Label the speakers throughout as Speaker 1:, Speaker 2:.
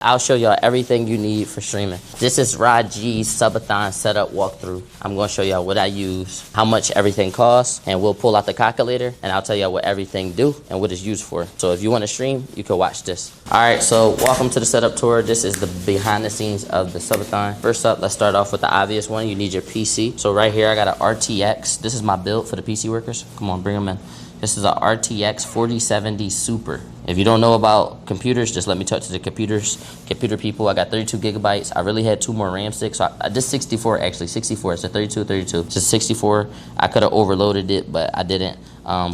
Speaker 1: I'll show y'all everything you need for streaming. This is RAUD G's subathon setup walkthrough. I'm gonna show y'all what I use, how much everything costs, and we'll pull out the calculator and I'll tell y'all what everything do and what it's used for. So if you wanna stream, you can watch this. All right, so welcome to the setup tour. This is the behind the scenes of the subathon. First up, let's start off with the obvious one. You need your PC. So right here, I got an RTX. This is my build for the PC workers. Come on, bring them in. This is a RTX 4070 Super. If you don't know about computers, just let me talk to the computer people. I got 32 gigabytes. I really had 2 more RAM sticks. So I did 64 actually, 64. It's a 32. It's a 64. I could have overloaded it, but I didn't.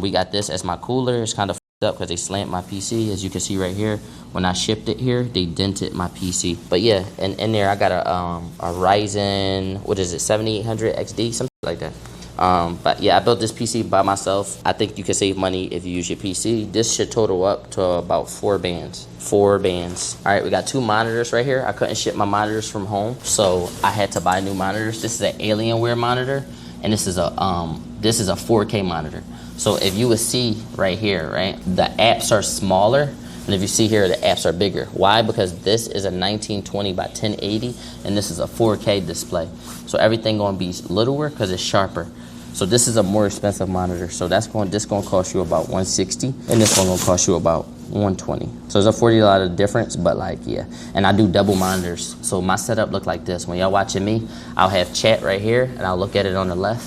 Speaker 1: We got this as my cooler. It's kind of up because they slammed my PC. As you can see right here, when I shipped it here, they dented my PC. But yeah, and in there I got a Ryzen, what is it, 7800 XD, something like that. But yeah, I built this PC by myself. I think you can save money if you use your PC. This should total up to about 4 bands. 4 bands. All right, we got 2 monitors right here. I couldn't ship my monitors from home, so I had to buy new monitors. This is an Alienware monitor, and this is a 4K monitor. So if you would see right here, right, the apps are smaller. And if you see here, the apps are bigger. Why? Because this is a 1920 by 1080, and this is a 4K display. So everything gonna be littler because it's sharper. So this is a more expensive monitor. So this gonna cost you about 160, and this one gonna cost you about 120. So there's a $40 difference, but like, yeah. And I do double monitors. So my setup look like this. When y'all watching me, I'll have chat right here, and I'll look at it on the left.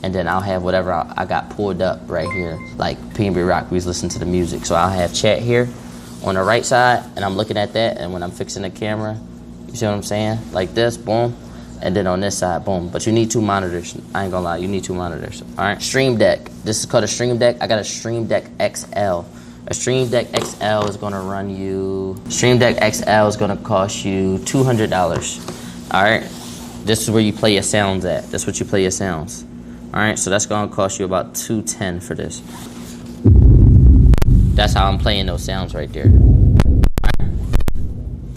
Speaker 1: And then I'll have whatever I got pulled up right here. Like P&B Rock, we was listening to the music. So I'll have chat here on the right side, and I'm looking at that, and when I'm fixing the camera, you see what I'm saying? Like this, boom. And then on this side, boom. But you need 2 monitors. I ain't gonna lie, you need 2 monitors. All right, Stream Deck. This is called a Stream Deck. I got a Stream Deck XL. A Stream Deck XL is gonna run you, Stream Deck XL is gonna cost you $200. All right, this is where you play your sounds at. That's what you play your sounds. All right, so that's gonna cost you about $210 for this. That's how I'm playing those sounds right there.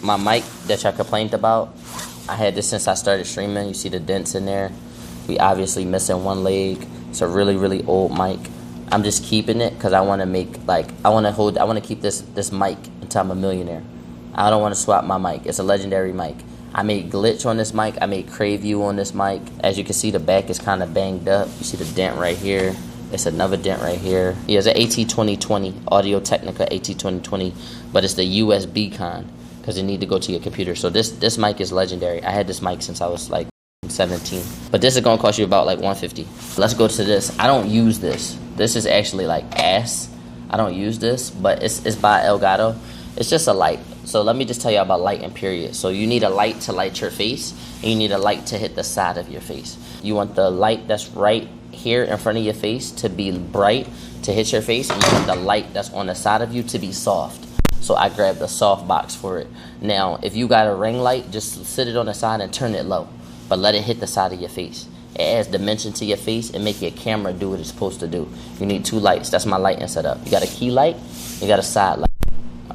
Speaker 1: My mic that y'all complained about, I had this since I started streaming. You see the dents in there. We obviously missing 1 leg. It's a really, really old mic. I'm just keeping it because I want to make, like, I want to keep this mic until I'm a millionaire. I don't want to swap my mic. It's a legendary mic. I made Glitch on this mic. I made Crave You on this mic. As you can see, the back is kind of banged up. You see the dent right here. It's another dent right here. Yeah, it's an AT2020, Audio Technica AT2020, but it's the USB kind because it need to go to your computer. So this mic is legendary. I had this mic since I was like 17, but this is gonna cost you about like 150. Let's go to this. I don't use this. This is actually like ass. I don't use this, but it's by Elgato. It's just a light. So let me just tell you about lighting, period. So you need a light to light your face, and you need a light to hit the side of your face. You want the light that's right here in front of your face to be bright, to hit your face, and you want the light that's on the side of you to be soft. So I grabbed a soft box for it. Now, if you got a ring light, just sit it on the side and turn it low, but let it hit the side of your face. It adds dimension to your face and make your camera do what it's supposed to do. You need 2 lights. That's my lighting setup. You got a key light, you got a side light.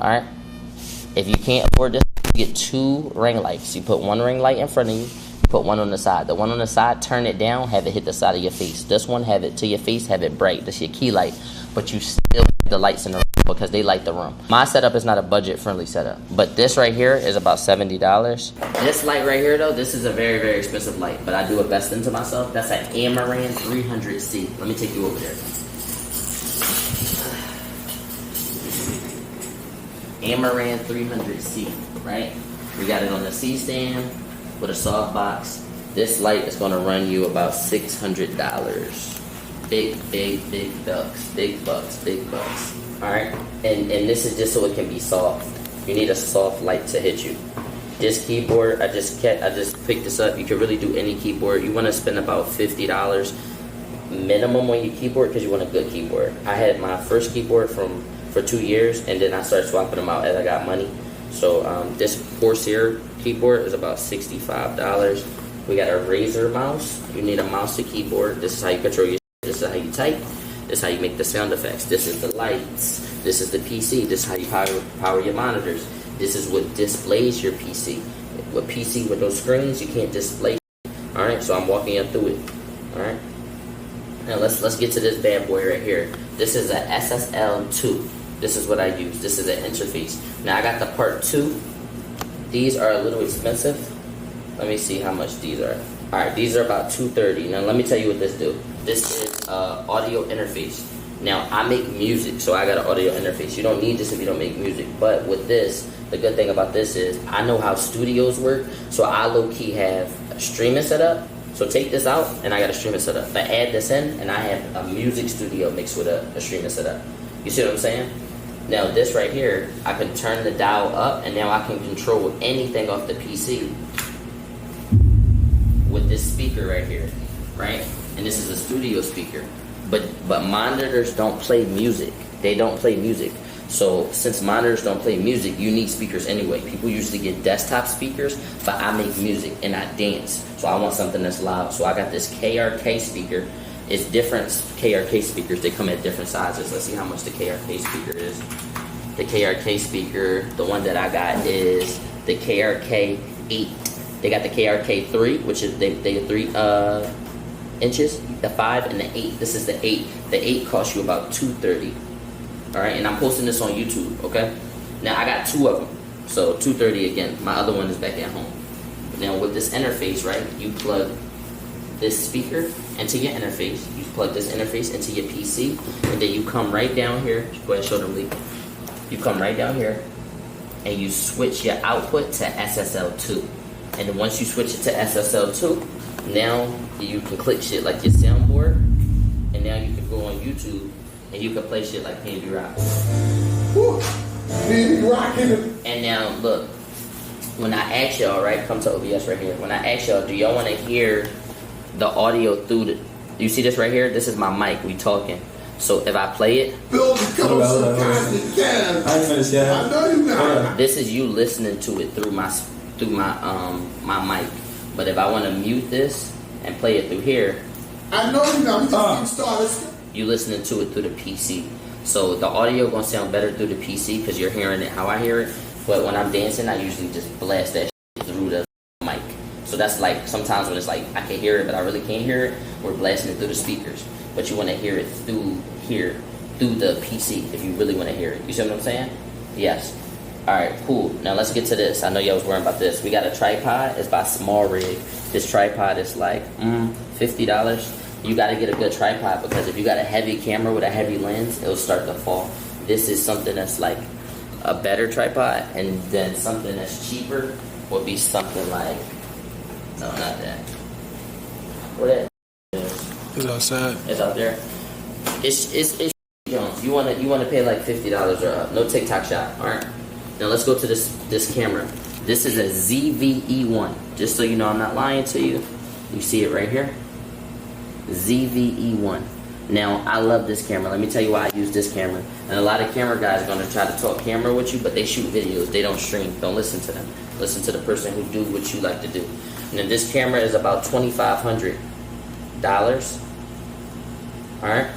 Speaker 1: All right? If you can't afford this, you get 2 ring lights. You put 1 ring light in front of you, put 1 on the side. The one on the side, turn it down, have it hit the side of your face. This one, have it to your face, have it bright. That's your key light. But you still have the lights in the room because they light the room. My setup is not a budget-friendly setup, but this right here is about $70. This light right here, though, this is a very, very expensive light, but I do a best into myself. That's an Amaran 300C. Let me take you over there. Amaran 300C, right? We got it on the C-stand with a soft box. This light is gonna run you about $600. Big bucks, big bucks. All right, and this is just so it can be soft. You need a soft light to hit you. This keyboard, I just picked this up. You can really do any keyboard. You wanna spend about $50 minimum on your keyboard because you want a good keyboard. I had my first keyboard for 2 years, and then I started swapping them out as I got money. So this Corsair keyboard is about $65. We got a Razer mouse. You need a mouse to keyboard. This is how you control your. This is how you type. This is how you make the sound effects. This is the lights. This is the PC. This is how you power your monitors. This is what displays your PC. With PC with those screens, you can't display. All right, so I'm walking you through it. All right. Now let's get to this bad boy right here. This is a SSL2. This is what I use. This is an interface. Now I got the part 2 These are a little expensive. Let me see how much these are. All right, these are about $230. Now let me tell you what this do. This is audio interface. Now I make music, so I got an audio interface. You don't need this if you don't make music. But with this, the good thing about this is I know how studios work, so I low-key have a streaming set up. So take this out, and I got a streaming set up. But add this in, and I have a music studio mixed with a streaming set up. You see what I'm saying? Now this right here, I can turn the dial up, and now I can control anything off the PC with this speaker right here, right? And this is a studio speaker. But monitors don't play music. They don't play music. So since monitors don't play music, you need speakers anyway. People usually get desktop speakers, but I make music and I dance. So I want something that's loud. So I got this KRK speaker. It's different KRK speakers. They come at different sizes. Let's see how much the KRK speaker is. The KRK speaker, the one that I got is the KRK 8. They got the KRK 3, which is they 3 inches, the 5 and the 8. This is the 8. The 8 costs you about $230. All right, and I'm posting this on YouTube. Okay. Now I got 2 of them, so $230 again. My other one is back at home. Now with this interface, right? You plug this speaker into your interface. You plug this interface into your PC, and then you come right down here. Go ahead, show them, Lee. You come right down here, and you switch your output to SSL2. And then once you switch it to SSL2, now you can click shit like your soundboard, and now you can go on YouTube and you can play shit like Baby Rock.
Speaker 2: Woo! Baby rockin'.
Speaker 1: And now look, when I ask y'all, right, come to OBS right here. When I ask y'all, do y'all want to hear the audio through the? You see this right here? This is my mic. We talking. So if I play it,
Speaker 2: Bill, come some kind of can.
Speaker 3: I ain't finished yet.
Speaker 2: I know you not.
Speaker 1: this is you listening to it through my my mic. But if I want to mute this and play it through here,
Speaker 2: I know you not. We just getting started.
Speaker 1: you listening to it through the PC. So the audio gonna sound better through the PC because you're hearing it how I hear it. But when I'm dancing, I usually just blast that shit through the mic. So that's like sometimes when it's like I can hear it, but I really can't hear it. We're blasting it through the speakers. But you want to hear it through here, through the PC, if you really want to hear it. You see what I'm saying? Yes. All right, cool. Now let's get to this. I know y'all was worrying about this. We got a tripod. It's by Small Rig. This tripod is like $50. You got to get a good tripod because if you got a heavy camera with a heavy lens, it'll start to fall. This is something that's like a better tripod, and then something that's cheaper would be something like, no, not that. What that is?
Speaker 3: It's outside.
Speaker 1: It's out there. It's you wanna pay like $50 or up. No TikTok shop. All right. Now let's go to this camera. This is a ZVE1. Just so you know, I'm not lying to you. You see it right here. ZVE1. Now I love this camera. Let me tell you why I use this camera. And a lot of camera guys are gonna try to talk camera with you, but they shoot videos. They don't stream. Don't listen to them. Listen to the person who do what you like to do. And then this camera is about $2,500. All right.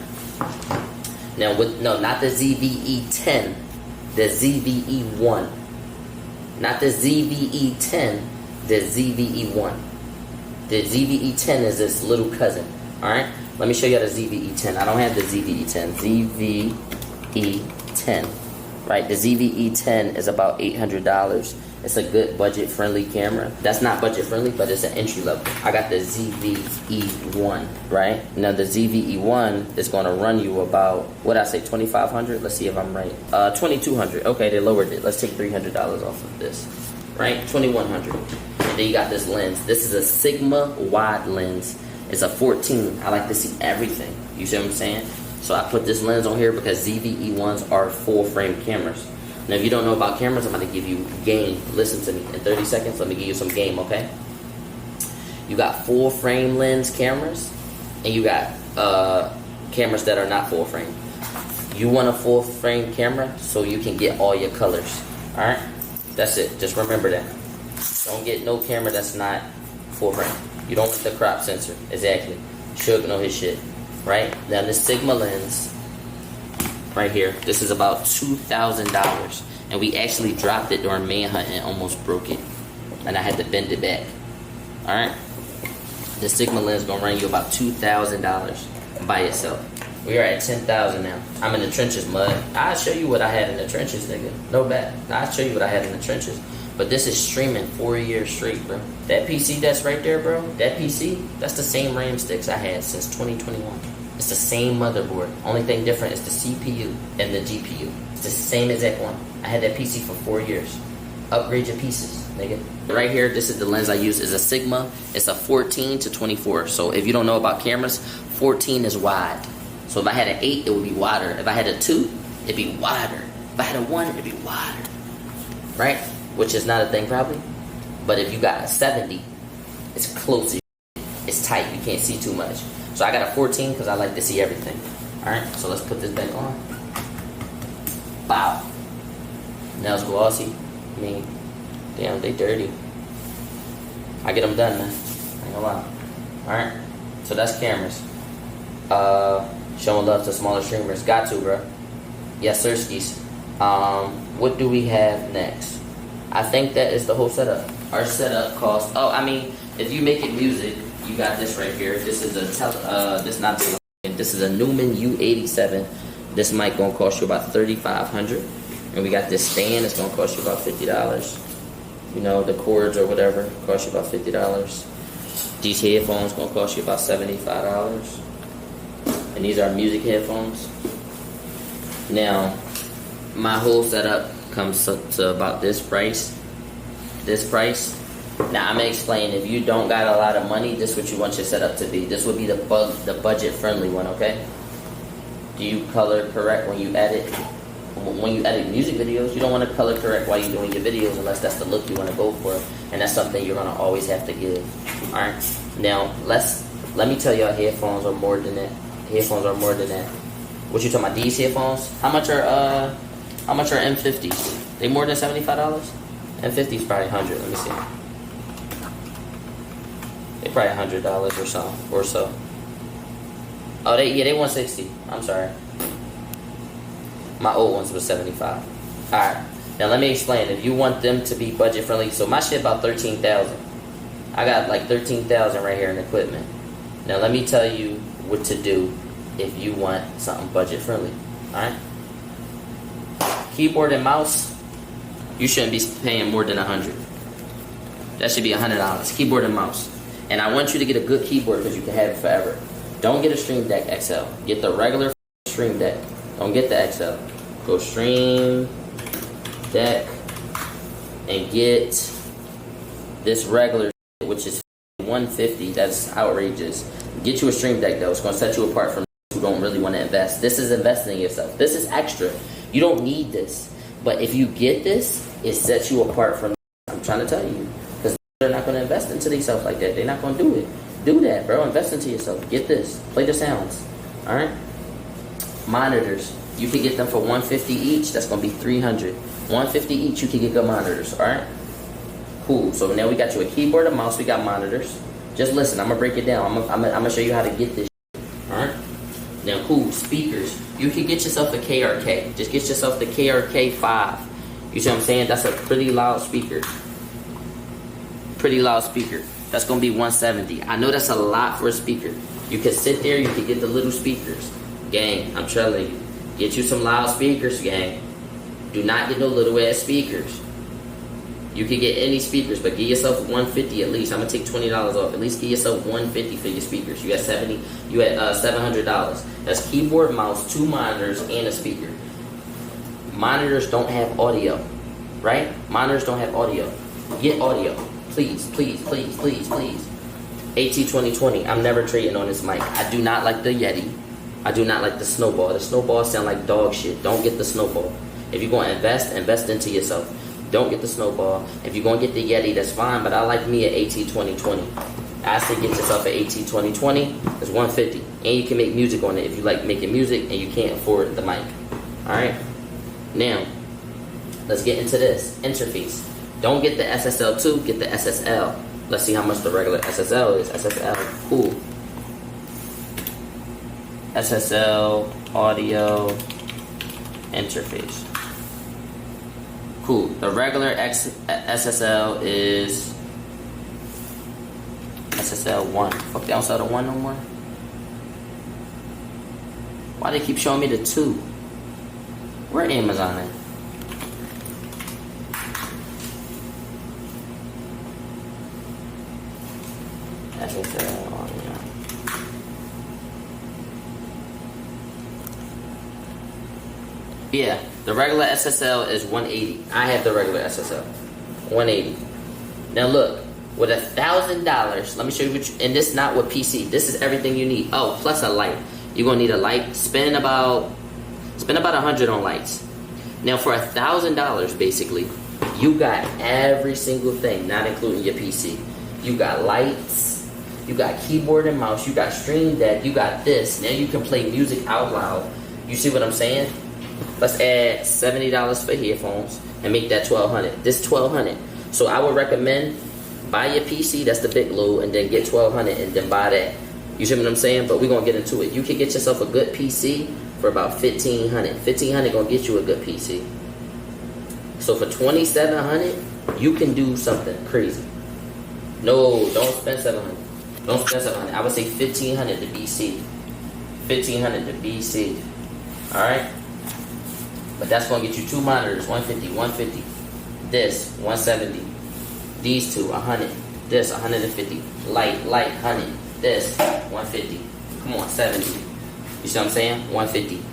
Speaker 1: Now not the ZVE10, the ZVE1. Not the ZVE10, the ZVE1. The ZVE10 is this little cousin. All right. Let me show you the ZVE10. I don't have the ZVE10. ZVE10. Right. The ZVE10 is about $800. It's a good budget-friendly camera. That's not budget-friendly, but it's an entry level. I got the ZVE1, right? Now the ZVE1 is going to run you about, what I say, $2,500? Let's see if I'm right. $2,200. Okay, they lowered it. Let's take $300 off of this, right? $2,100. And then you got this lens. This is a Sigma wide lens. It's a 14. I like to see everything. You see what I'm saying? So I put this lens on here because ZVE1s are full-frame cameras. Now, if you don't know about cameras, I'm going to give you game. Listen to me. In 30 seconds, let me give you some game, okay? You got full-frame lens cameras, and you got cameras that are not full-frame. You want a full-frame camera so you can get all your colors, all right? That's it. Just remember that. Don't get no camera that's not full-frame. You don't want the crop sensor. Exactly. Suge know his shit, right? Now, this Sigma lens right here, this is about $2,000, and we actually dropped it during manhunt and almost broke it, and I had to bend it back. All right, the Sigma lens gonna run you about $2,000 by itself. We are at 10,000 now. I'm in the trenches, mud. I'll show you what I had in the trenches, nigga. No bad. I'll show you what I had in the trenches. But this is streaming 4 years straight, bro. That PC that's right there, bro, that PC, that's the same RAM sticks I had since 2021. It's the same motherboard. Only thing different is the CPU and the GPU. It's the same exact one. I had that PC for 4 years. Upgrade your pieces, nigga. Right here, this is the lens I use. It's a Sigma. It's a 14 to 24. So if you don't know about cameras, 14 is wide. So if I had an 8, it would be wider. If I had a 2, it'd be wider. If I had a 1, it'd be wider. Right? Which is not a thing probably. But if you got a 70, it's close as it's tight. You can't see too much. So I got a 14 because I like to see everything. Alright, so let's put this back on. Wow. Nails glossy. I mean, damn, they dirty. I get them done, man. I ain't gonna lie. Alright, so that's cameras. Showing love to smaller streamers. Got to, bro. Yes, sirskis. What do we have next? I think that is the whole setup. Our setup costs. Oh, I mean, if you make it music, you got this right here. This is a this is a Newman U87. This mic gonna cost you about $3,500, and we got this stand. It's gonna cost you about $50. You know, the cords or whatever cost you about $50. These headphones gonna cost you about $75, and these are music headphones. Now, my whole setup comes to about this price. This price. Now I'm gonna explain. If you don't got a lot of money, this is what you want your setup to be. This would be the budget friendly one. Okay. Do you color correct when you edit? When you edit music videos, you don't want to color correct while you're doing your videos unless that's the look you want to go for, and that's something you're gonna always have to give. All right. Now let me tell y'all, headphones are more than that. Headphones are more than that. What you talking about? These headphones? How much are M50s? They more than $75? M50s probably 100. Let me see. They probably $100 or so. Oh, they 160. I'm sorry. My old ones was 75. All right. Now let me explain. If you want them to be budget friendly, so my shit about 13,000. I got like 13,000 right here in equipment. Now let me tell you what to do if you want something budget friendly. All right. Keyboard and mouse, you shouldn't be paying more than $100. That should be $100. Keyboard and mouse. And I want you to get a good keyboard because you can have it forever. Don't get a Stream Deck XL. Get the regular Stream Deck. Don't get the XL. Go Stream Deck and get this regular, which is $150. That's outrageous. Get you a Stream Deck though. It's gonna set you apart from who don't really want to invest. This is investing in yourself. This is extra. You don't need this. But if you get this, it sets you apart from. I'm trying to tell you, because they're not going to invest into themselves like that. They're not going to do it. Do that, bro. Invest into yourself. Get this. Play the sounds. All right. Monitors. You can get them for $150 each. That's going to be $300. $150 each. You can get good monitors. All right. Cool. So now we got you a keyboard, a mouse. We got monitors. Just listen. I'm gonna break it down. I'm gonna show you how to get this. All right. Now, cool. Speakers. You can get yourself a KRK. Just get yourself the KRK 5. You see what I'm saying? That's a pretty loud speaker. Pretty loud speaker. That's going to be $170. I know that's a lot for a speaker. You can sit there. You can get the little speakers. Gang, I'm telling you. Get you some loud speakers, gang. Do not get no little ass speakers. You can get any speakers, but get yourself $150 at least. I'm going to take $20 off. At least get yourself $150 for your speakers. You got $700. That's keyboard, mouse, 2 monitors, and a speaker. Monitors don't have audio, right? Monitors don't have audio. Get audio. Please, please, please, please, please. AT2020. I'm never trading on this mic. I do not like the Yeti. I do not like the Snowball. The Snowball sound like dog shit. Don't get the Snowball. If you're going to invest into yourself. Don't get the Snowball. If you're going to get the Yeti, that's fine, but I like me an AT2020. I say get yourself an AT2020. It's $150. And you can make music on it if you like making music and you can't afford the mic. Alright? Now, let's get into this. Interface. Don't get the SSL2, get the SSL. Let's see how much the regular SSL is. SSL, cool. SSL, audio, interface. Cool. The regular SSL is SSL1. Fuck, they don't sell the 1 no more? Why they keep showing me the 2? Where Amazon at? SSL, yeah. Yeah, the regular SSL is 180. I have the regular SSL, 180. Now look, with $1,000, let me show you what. And this is not with PC. This is everything you need. Oh, plus a light. You're gonna need a light. Spend about 100 on lights. Now for $1,000, basically, you got every single thing, not including your PC. You got lights. You got keyboard and mouse. You got Stream Deck. You got this. Now you can play music out loud. You see what I'm saying? Let's add $70 for headphones and make that $1,200. This $1,200. So I would recommend buy your PC. That's the big load, and then get $1,200 and then buy that. You see what I'm saying? But we're gonna get into it. You can get yourself a good PC for about $1,500. $1,500 gonna get you a good PC. So for $2,700, you can do something crazy. No, don't spend $700. Don't spend $700. I would say $1,500 to be safe. $1,500 to be safe. All right. But that's gonna get you two monitors, 150, 150. This 170. These two 100. This 150. Light 100. This 150. Come on, 70. You see what I'm saying? 150.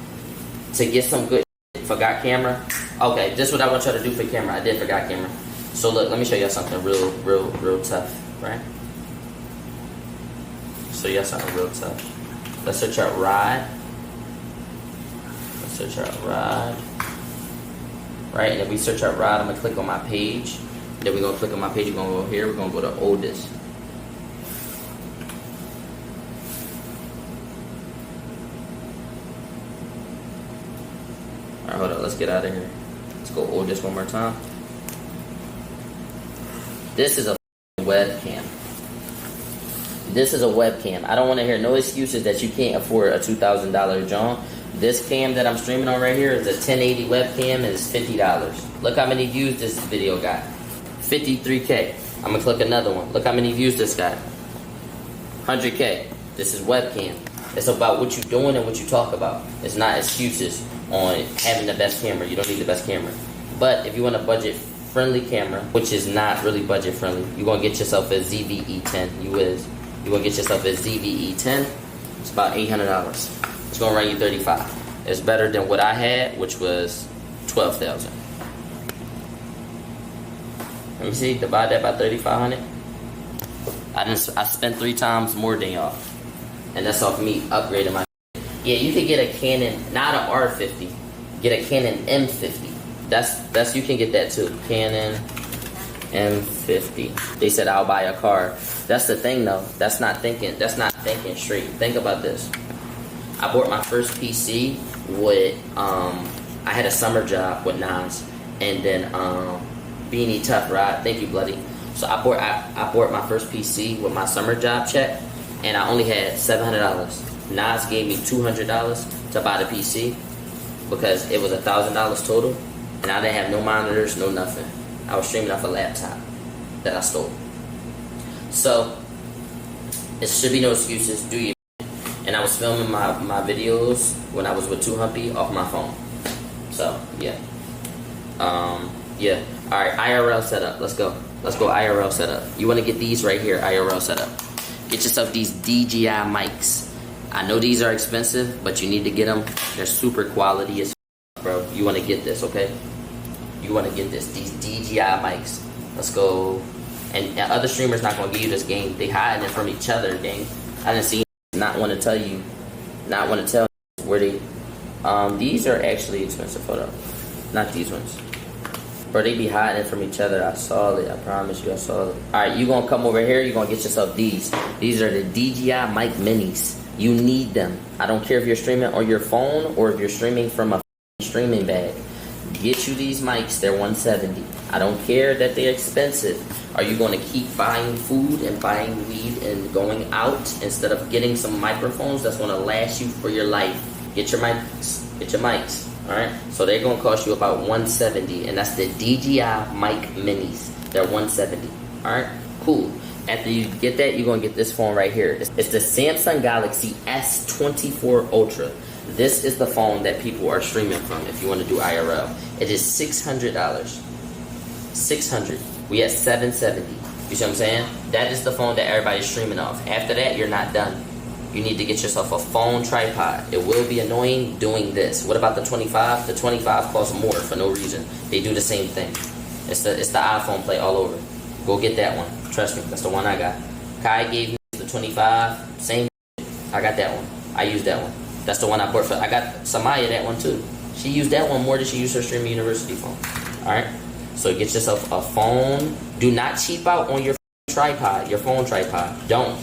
Speaker 1: To get some good. Forgot camera. Okay, this is what I want y'all to do for camera. I did forgot camera. So look, let me show y'all something real tough, right? So y'all something real tough. Let's search out RAUD. Let's search out RAUD. Right, and if we search out RAUD, I'm gonna click on my page. Then we're gonna click on my page. We're gonna go here. We're gonna go to oldest. Alright, hold up. Let's get out of here. Let's go oldest one more time. This is a webcam. This is a webcam. I don't want to hear no excuses that you can't afford a $2,000 John. This cam that I'm streaming on right here is a 1080 webcam and it's $50. Look how many views this video got. 53K. I'm gonna click another one. Look how many views this got. 100K. This is webcam. It's about what you're doing and what you talk about. It's not excuses on having the best camera. You don't need the best camera. But if you want a budget friendly camera, which is not really budget friendly, you're gonna get yourself a ZVE10. You're gonna get yourself a ZVE10. It's about $800. It's gonna run you 35. It's better than what I had, which was 12,000. Let me see. Divide that by 3,500. I spent 3 times more than y'all, and that's off me upgrading my. Yeah, you could get a Canon, not an R50. Get a Canon M50. That's you can get that too. Canon M50. They said I'll buy a car. That's the thing though. That's not thinking straight. Think about this. I bought my first PC with I had a summer job with Nas, and then Beanie Tough Rod. Thank you, Bloody. So I bought my first PC with my summer job check, and I only had $700. Nas gave me $200 to buy the PC because it was $1,000 total, and I didn't have no monitors, no nothing. I was streaming off a laptop that I stole. So it should be no excuses. Do you? And I was filming my videos when I was with 2Humpy off my phone. So yeah. Yeah. Alright, IRL setup. Let's go. Let's go IRL setup. You want to get these right here, IRL setup. Get yourself these DJI mics. I know these are expensive, but you need to get them. They're super quality as bro. You want to get this, okay? You want to get this. These DJI mics. Let's go. And other streamers not gonna give you this game. They hiding it from each other, gang. I didn't see not want to tell you, not want to tell you where they. These are actually expensive. Hold up, not these ones. Bro, they be hiding from each other. I saw it. I promise you, I saw it. All right, you gonna come over here. You gonna get yourself these. These are the DJI mic minis. You need them. I don't care if you're streaming on your phone or if you're streaming from a streaming bag. Get you these mics. They're $170. I don't care that they're expensive. Are you going to keep buying food and buying weed and going out instead of getting some microphones that's going to last you for your life? Get your mics. Get your mics. All right. So they're going to cost you about $170, and that's the DJI mic minis. They're $170. All right. Cool. After you get that, you're going to get this phone right here. It's the Samsung Galaxy S24 Ultra. This is the phone that people are streaming from if you want to do IRL. It is $600. $600. We at $770. You see what I'm saying? That is the phone that everybody's streaming off. After that, you're not done. You need to get yourself a phone tripod. It will be annoying doing this. What about the 25? The 25 costs more for no reason. They do the same thing. It's the iPhone play all over. Go get that one. Trust me, that's the one I got. Kai gave me the 25, same. I got that one. I used that one. That's the one I bought for. I got Samaya that one too. She used that one more than she used her Streaming University phone. All right. So get yourself a phone. Do not cheap out on your tripod. Your phone tripod. Don't.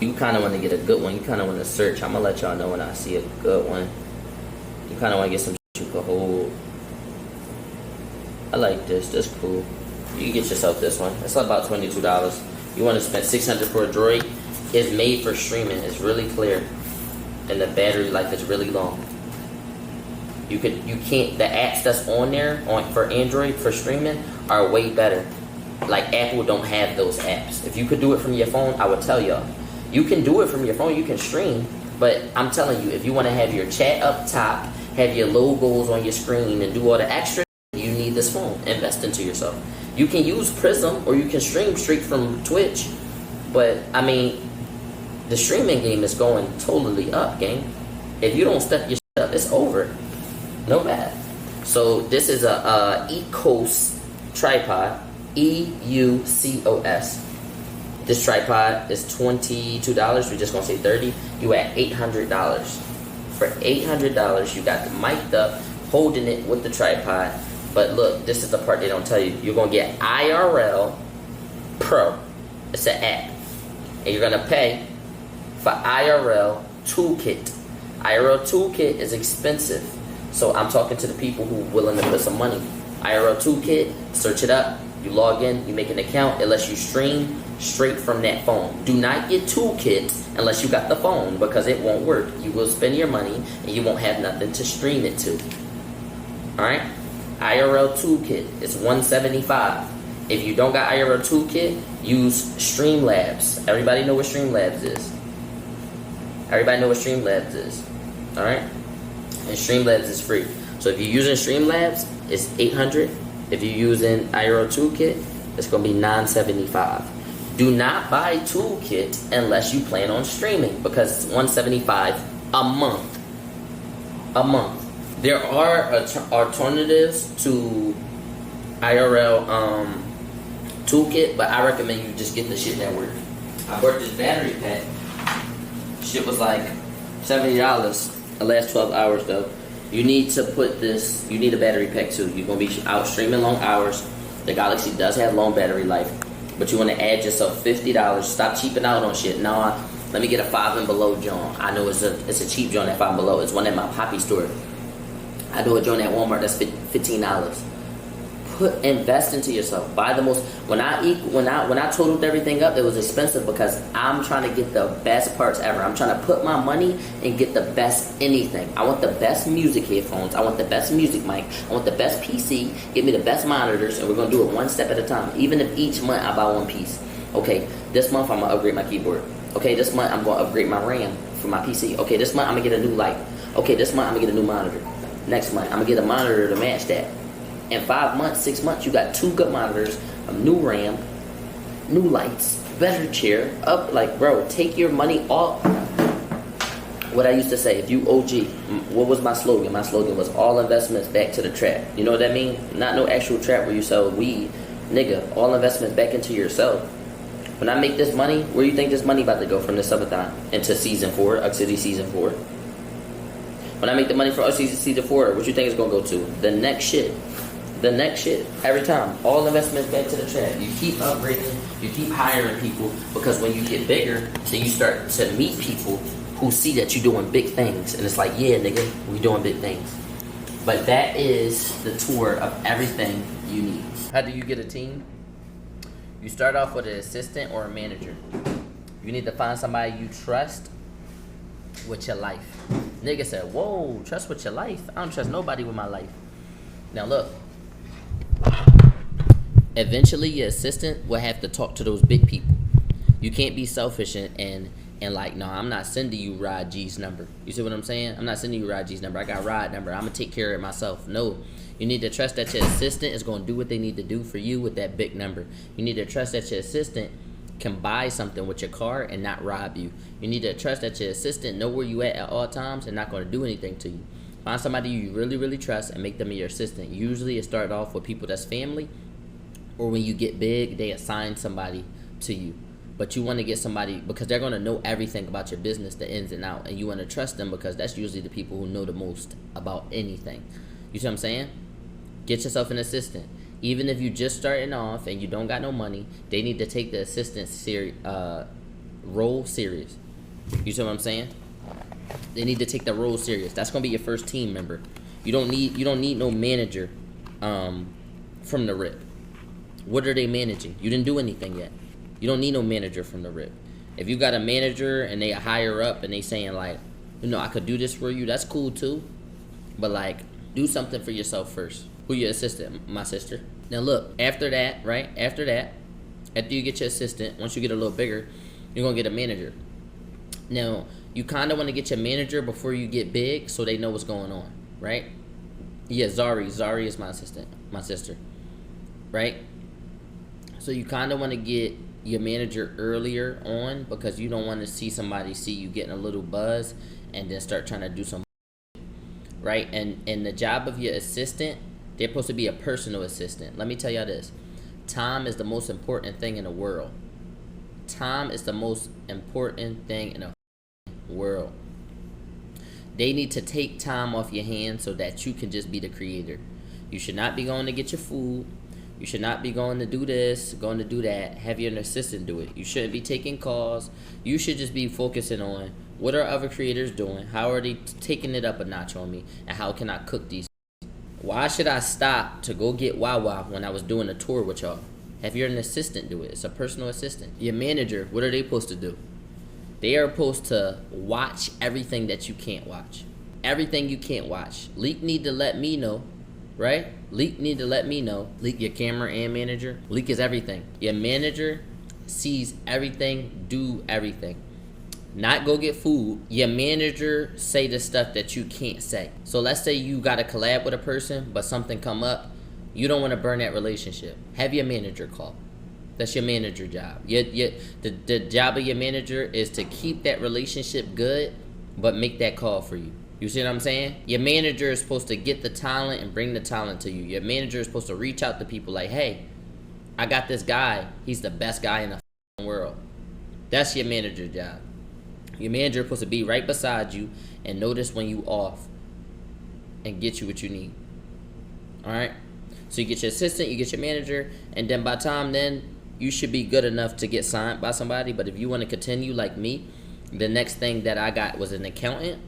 Speaker 1: You kind of want to get a good one. You kind of want to search. I'm gonna let y'all know when I see a good one. You kind of want to get some shit you can hold. I like this. This is cool. You can get yourself this one. It's about $22. You want to spend $600 for a Droid. It's made for streaming. It's really clear, and the battery life is really long. You can't. The apps that's on there for Android for streaming are way better. Like Apple don't have those apps. If you could do it from your phone, I would tell y'all. You can do it from your phone. You can stream, but I'm telling you, if you want to have your chat up top, have your logos on your screen, and do all the extra, you need this phone. Invest into yourself. You can use Prism or you can stream straight from Twitch, but I mean, the streaming game is going totally up, gang. If you don't step your shit up, it's over. No bad. So this is a ECOS tripod, EUCOS. This tripod is $22. We're just gonna say $30. You at $800. For $800, you got the mic'd up, holding it with the tripod. But look, this is the part they don't tell you. You're gonna get IRL Pro. It's an app, and you're gonna pay for IRL Toolkit. IRL Toolkit is expensive, so I'm talking to the people who are willing to put some money. IRL Toolkit, search it up. You log in, you make an account. It lets you stream straight from that phone. Do not get Toolkit unless you got the phone, because it won't work. You will spend your money and you won't have nothing to stream it to. Alright? IRL Toolkit is $175. If you don't got IRL Toolkit, use Streamlabs. Everybody know what Streamlabs is. Everybody know what Streamlabs is. Alright? And Streamlabs is free. So if you're using Streamlabs, it's $800. If you're using IRL Toolkit, it's going to be $975. Do not buy Toolkit unless you plan on streaming, because it's $175 a month. A month. There are alternatives to IRL Toolkit, but I recommend you just get the shit that works. I bought this battery pack. Shit was like $70 the last 12 hours though. You need to put this, you need a battery pack too. You're going to be out streaming long hours. The Galaxy does have long battery life, but you want to add yourself $50. Stop cheaping out on shit. Now, let me get a 5 and below joint. I know it's a cheap joint at 5 and below. It's one at my Poppy store. I do a joint at Walmart that's $15. Invest into yourself. Buy the most. When I totaled everything up, it was expensive because I'm trying to get the best parts ever. I'm trying to put my money and get the best anything. I want the best music headphones. I want the best music mic. I want the best PC. Give me the best monitors, and we're gonna do it one step at a time. Even if each month I buy one piece. Okay, this month I'm gonna upgrade my keyboard. Okay, this month I'm gonna upgrade my RAM for my PC. Okay, this month I'm gonna get a new light. Okay, this month I'm gonna get a new monitor. Next month I'm gonna get a monitor to match that. In 5 months, 6 months, you got 2 good monitors, a new RAM, new lights, better chair. Up, like, bro, take your money off. What I used to say, if you OG, what was my slogan? My slogan was all investments back to the trap. You know what that mean? Not no actual trap where you sell weed. Nigga, all investments back into yourself. When I make this money, where you think this money about to go from this subathon into season 4, Ugg City season 4? When I make the money for Ugg City season 4, what you think it's gonna go to? The next shit. The next shit, every time. All investments back to the trap. You keep upgrading, you keep hiring people, because when you get bigger, then you start to meet people who see that you're doing big things. And it's like, yeah, nigga, we doing big things. But that is the tour of everything you need. How do you get a team? You start off with an assistant or a manager. You need to find somebody you trust with your life. Nigga said, whoa, trust with your life? I don't trust nobody with my life. Now look. Eventually your assistant will have to talk to those big people. You can't be selfish and like, no, I'm not sending you Rod G's number. You see what I'm saying? I'm not sending you Rod G's number. I got Rod number. I'm gonna take care of it myself. No, You need to trust that your assistant is going to do what they need to do for you with that big number. You need to trust that your assistant can buy something with your car and not rob you. You need to trust that your assistant know where you at all times and not going to do anything to you. Find somebody you really, really trust and make them your assistant. Usually it starts off with people that's family, or when you get big, they assign somebody to you. But you want to get somebody because they're going to know everything about your business, the ins and out, and you want to trust them because that's usually the people who know the most about anything. You see what I'm saying? Get yourself an assistant. Even if you just starting off and you don't got no money, they need to take the assistant role serious. You see what I'm saying? They need to take the role serious. That's gonna be your first team member. You don't need no manager from the rip. What are they managing? You didn't do anything yet. You don't need no manager from the rip. If you got a manager and they higher up and they saying like, I could do this for you, that's cool too. But like, do something for yourself first. Who your assistant? My sister. Now look, after that, right? After you get your assistant, once you get a little bigger, you're gonna get a manager. Now, you kind of want to get your manager before you get big so they know what's going on, right? Yeah, Zari is my assistant, my sister, right? So you kind of want to get your manager earlier on because you don't want to see somebody see you getting a little buzz and then start trying to do some, right? And the job of your assistant, they're supposed to be a personal assistant. Let me tell y'all this. Time is the most important thing in the world. Time is the most important thing in the world. They need to take time off your hands so that you can just be the creator. You should not be going to get your food. You should not be going to do this, going to do that. Have your assistant do it. You shouldn't be taking calls. You should just be focusing on what are other creators doing? How are they taking it up a notch on me? And how can I cook these? Why should I stop to go get Wawa when I was doing a tour with y'all? Have your assistant do it. It's a personal assistant. Your manager, what are they supposed to do? They are supposed to watch everything that you can't watch. Everything you can't watch. Leak need to let me know, right? Leak need to let me know. Leak, your camera and manager. Leak is everything. Your manager sees everything, do everything. Not go get food. Your manager say the stuff that you can't say. So let's say you got a collab with a person, but something come up. You don't want to burn that relationship. Have your manager call. That's your manager job. The job of your manager is to keep that relationship good, but make that call for you. You see what I'm saying? Your manager is supposed to get the talent and bring the talent to you. Your manager is supposed to reach out to people like, hey, I got this guy. He's the best guy in the world. That's your manager job. Your manager is supposed to be right beside you and notice when you off and get you what you need. All right? So you get your assistant, you get your manager, and then by the time then, you should be good enough to get signed by somebody. But if you want to continue like me, the next thing that I got was an accountant.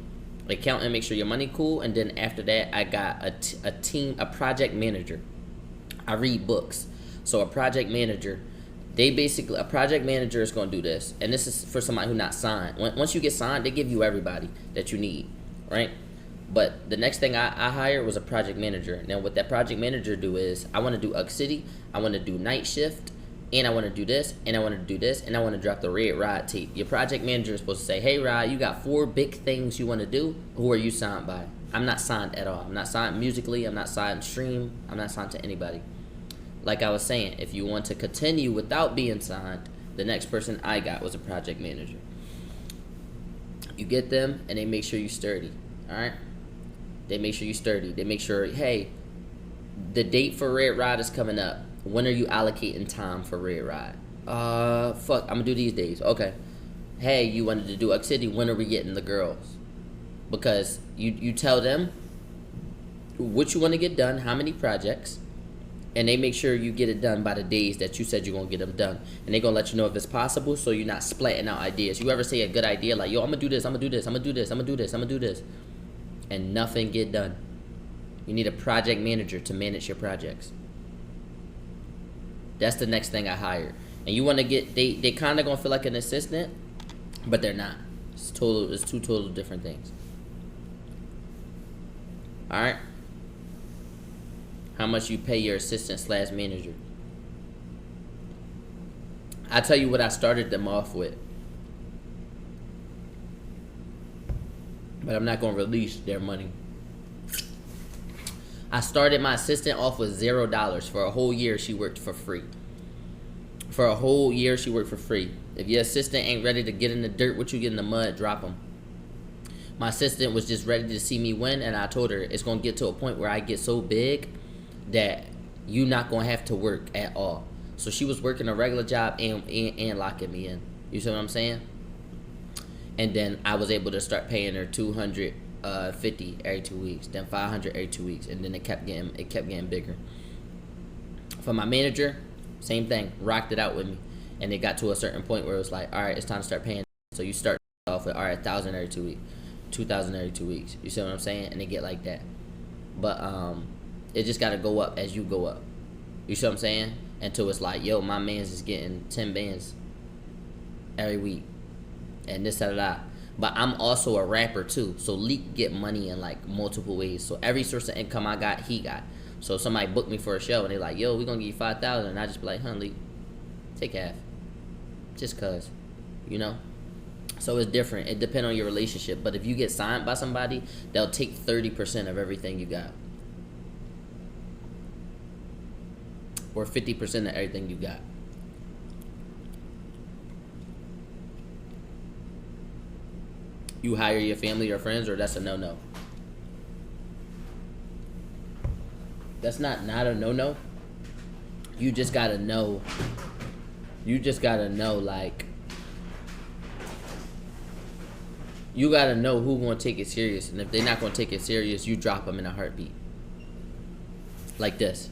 Speaker 1: Accountant, make sure your money cool. And then after that, I got a project manager. I read books. So a project manager, a project manager is going to do this. And this is for somebody who's not signed. Once you get signed, they give you everybody that you need, right? But the next thing I hired was a project manager. Now what that project manager do is, I want to do UG City, I want to do night shift, and I want to do this, and I want to do this, and I want to drop the Red RAUD tape. Your project manager is supposed to say, hey Rod, you got 4 big things you want to do. Who are you signed by? I'm not signed at all. I'm not signed musically. I'm not signed stream. I'm not signed to anybody. Like I was saying, if you want to continue without being signed, the next person I got was a project manager. You get them, and they make sure you're sturdy, all right? They make sure you're sturdy. They make sure, hey, the date for Red RAUD is coming up. When are you allocating time for Red RAUD? Fuck, I'm gonna do these days. Okay. Hey, you wanted to do UG City. When are we getting the girls? Because you tell them what you want to get done, how many projects, and they make sure you get it done by the days that you said you're gonna get them done. And they're gonna let you know if it's possible, so you're not splatting out ideas. You ever say a good idea like, yo, I'm gonna do this, I'm gonna do this, I'm gonna do this, I'm gonna do this, I'm gonna do this, and nothing get done. You need a project manager to manage your projects. That's the next thing I hired. And you want to get, they kind of going to feel like an assistant, but they're not. It's two total different things. All right? How much you pay your assistant / manager. I'll tell you what I started them off with. But I'm not going to release their money. I started my assistant off with $0. For a whole year, she worked for free. For a whole year, she worked for free. If your assistant ain't ready to get in the dirt with you, get in the mud, drop them. My assistant was just ready to see me win, and I told her it's going to get to a point where I get so big that you not going to have to work at all. So she was working a regular job and locking me in. You see what I'm saying? And then I was able to start paying her $250 every 2 weeks, then $500 every 2 weeks, and then it kept getting bigger. For my manager, same thing, rocked it out with me, and it got to a certain point where it was like, all right, it's time to start paying. So you start off with, all right, $1,000 every 2 weeks, $2,000 every 2 weeks. You see what I'm saying? And they get like that. But it just got to go up as you go up. You see what I'm saying? Until it's like, yo, my man's is getting 10 bands every week, and this, that. But I'm also a rapper too, so Leak get money in like multiple ways. So every source of income I got, he got. So if somebody booked me for a show and they like, yo, we gonna give you $5,000, and I just be like, Leak, take half, just cause, you know. So it's different. It depends on your relationship. But if you get signed by somebody, they'll take 30% of everything you got, or 50% of everything you got. You hire your family or friends, or that's a no-no? That's not a no-no. You just gotta know. You just gotta know, like, you gotta know who gonna take it serious, and if they're not gonna take it serious, you drop them in a heartbeat. Like this.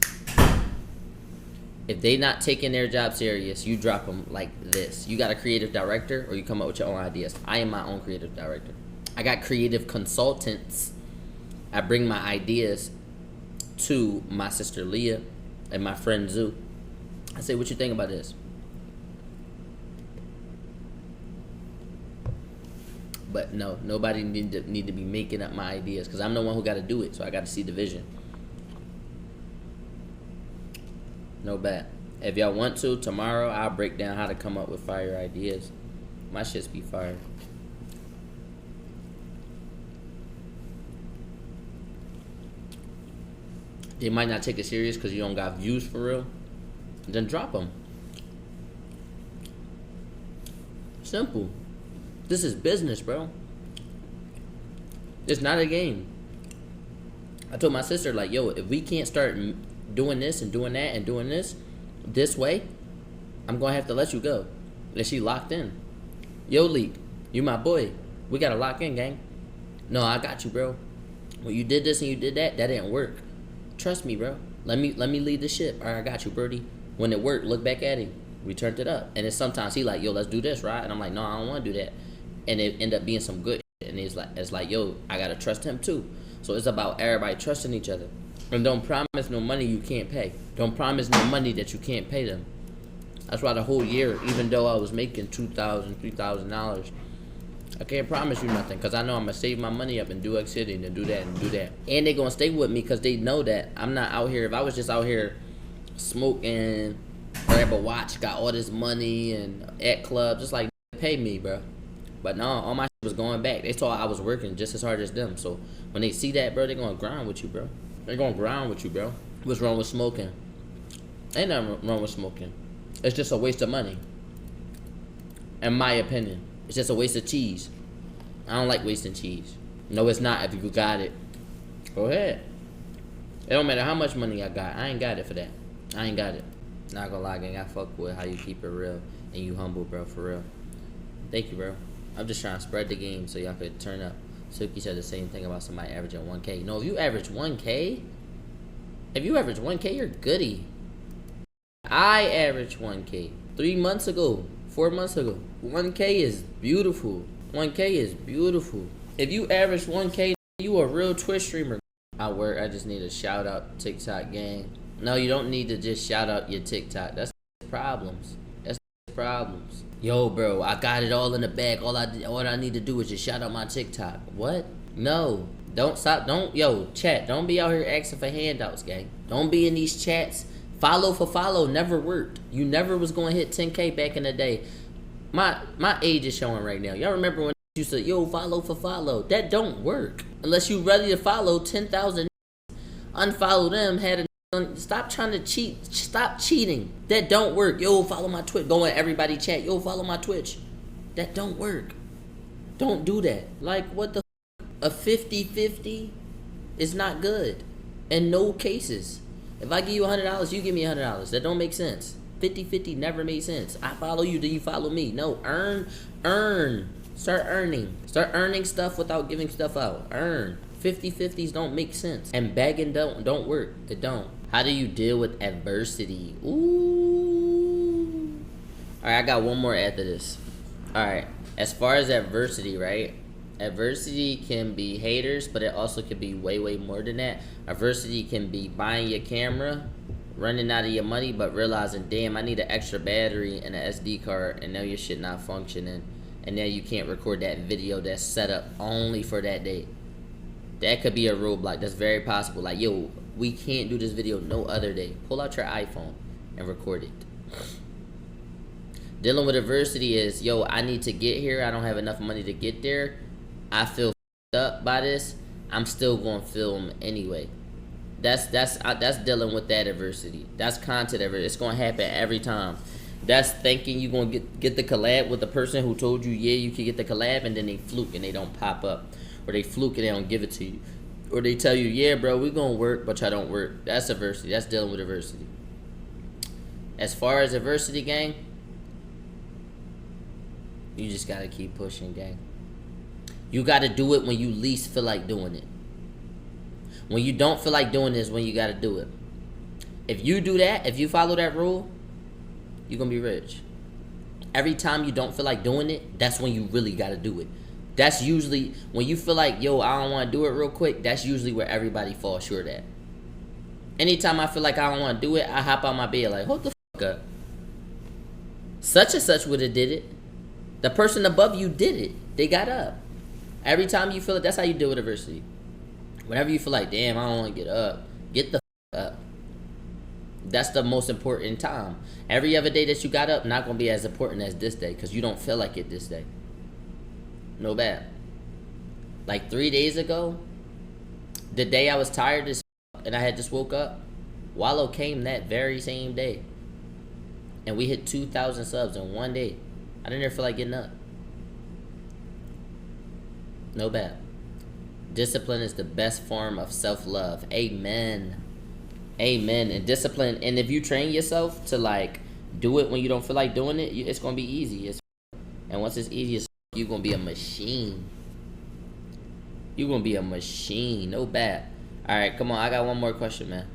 Speaker 1: If they not taking their job serious, you drop them like this. You got a creative director, or you come up with your own ideas. I am my own creative director. I got creative consultants. I bring my ideas to my sister Leah and my friend Zoo. I say, what you think about this? But no, nobody need to be making up my ideas, because I'm the one who got to do it, so I got to see the vision. No bad. If y'all want to, tomorrow I'll break down how to come up with fire ideas. My shits be fire. They might not take it serious because you don't got views for real. Then drop them. Simple. This is business, bro. It's not a game. I told my sister, like, yo, if we can't start doing this and doing that and doing this way, I'm gonna have to let you go. And she locked in. Yo, Leak, you my boy. We gotta lock in, gang. No, I got you, bro. When you did this and you did that didn't work. Trust me, bro. Let me lead the ship. All right, I got you, Birdie. When it worked, look back at him. We turned it up. And then sometimes he like, yo, let's do this, right? And I'm like, no, I don't want to do that. And it end up being some good shit. And it's like, yo, I gotta trust him too. So it's about everybody trusting each other. And don't promise no money you can't pay. Don't promise no money that you can't pay them. That's why the whole year, even though I was making $2,000, $3,000, I can't promise you nothing, because I know I'm going to save my money up and do X City and do that and do that. And they're going to stay with me because they know that I'm not out here. If I was just out here smoking, grab a watch, got all this money and at clubs, just like, pay me, bro. But no, all my shit was going back. They thought I was working just as hard as them. So when they see that, bro, they're going to grind with you, bro. They're going to grind with you, bro. What's wrong with smoking? Ain't nothing wrong with smoking. It's just a waste of money. In my opinion. It's just a waste of cheese. I don't like wasting cheese. No, it's not. If you got it, go ahead. It don't matter how much money I got. I ain't got it for that. I ain't got it. Not gonna lie, gang. I fuck with how you keep it real and you humble, bro, for real. Thank you, bro. I'm just trying to spread the game so y'all could turn up. Suki said the same thing about somebody averaging 1K. No, if you average 1K, you're goody. I averaged 1K 3 months ago, 4 months ago. 1K is beautiful. 1K is beautiful. If you average 1K, you a real Twitch streamer. I work. I just need a shout out TikTok gang. No, you don't need to just shout out your TikTok. That's problems. That's problems. Yo, bro, I got it all in the bag. All I need to do is just shout out my TikTok. What? No. Don't stop. Yo, chat. Don't be out here asking for handouts, gang. Don't be in these chats. Follow for follow never worked. You never was going to hit 10K back in the day. My age is showing right now. Y'all remember when you said, yo, follow for follow? That don't work. Unless you ready to follow 10,000. Unfollow them. Stop trying to cheat. Stop cheating. That don't work. Yo, follow my Twitch. Go in everybody chat. Yo, follow my Twitch. That don't work. Don't do that. Like, what the a 50-50 is not good. In no cases. If I give you $100, you give me $100. That don't make sense. 50-50 never made sense. I follow you, then you follow me. No, earn. Start earning. Start earning stuff without giving stuff out. Earn. 50-50s don't make sense. And begging don't work. It don't. How do you deal with adversity? Ooh. Alright, I got one more after this. Alright. As far as adversity, right? Adversity can be haters, but it also can be way more than that. Adversity can be buying your camera, running out of your money, but realizing, damn, I need an extra battery and an SD card, and now your shit not functioning, and now you can't record that video that's set up only for that day. That could be a roadblock. That's very possible. Like, yo, we can't do this video no other day. Pull out your iPhone and record it. Dealing with adversity is, yo, I need to get here. I don't have enough money to get there. I feel up by this. I'm still going to film anyway. That's dealing with that adversity. That's content adversity. It's going to happen every time. That's thinking you're going to get the collab with the person who told you, yeah, you can get the collab, and then they fluke and they don't pop up. Or they fluke and they don't give it to you. Or they tell you, yeah, bro, we're going to work, but y'all don't work. That's adversity. That's dealing with adversity. As far as adversity, gang, you just got to keep pushing, gang. You got to do it when you least feel like doing it. When you don't feel like doing this, when you got to do it. If you do that, if you follow that rule, you're going to be rich. Every time you don't feel like doing it, that's when you really got to do it. That's usually, when you feel like, yo, I don't want to do it real quick, that's usually where everybody falls short at. Anytime I feel like I don't want to do it, I hop out my bed like, hold the fuck up. Such and such would have did it. The person above you did it. They got up. Every time you feel it, that's how you deal with adversity. Whenever you feel like, damn, I don't want to get up, get the fuck up. That's the most important time. Every other day that you got up, not going to be as important as this day, because you don't feel like it this day. No bad. Like 3 days ago, the day I was tired as fuck and I had just woke up, Wallow came that very same day. And we hit 2,000 subs in one day. I didn't ever feel like getting up. No bad. Discipline is the best form of self-love. Amen. Amen. And discipline, and if you train yourself to like do it when you don't feel like doing it, it's gonna be easy. And once it's easy, you're gonna be a machine. You're gonna be a machine. No bad. All right, come on. I got one more question, man.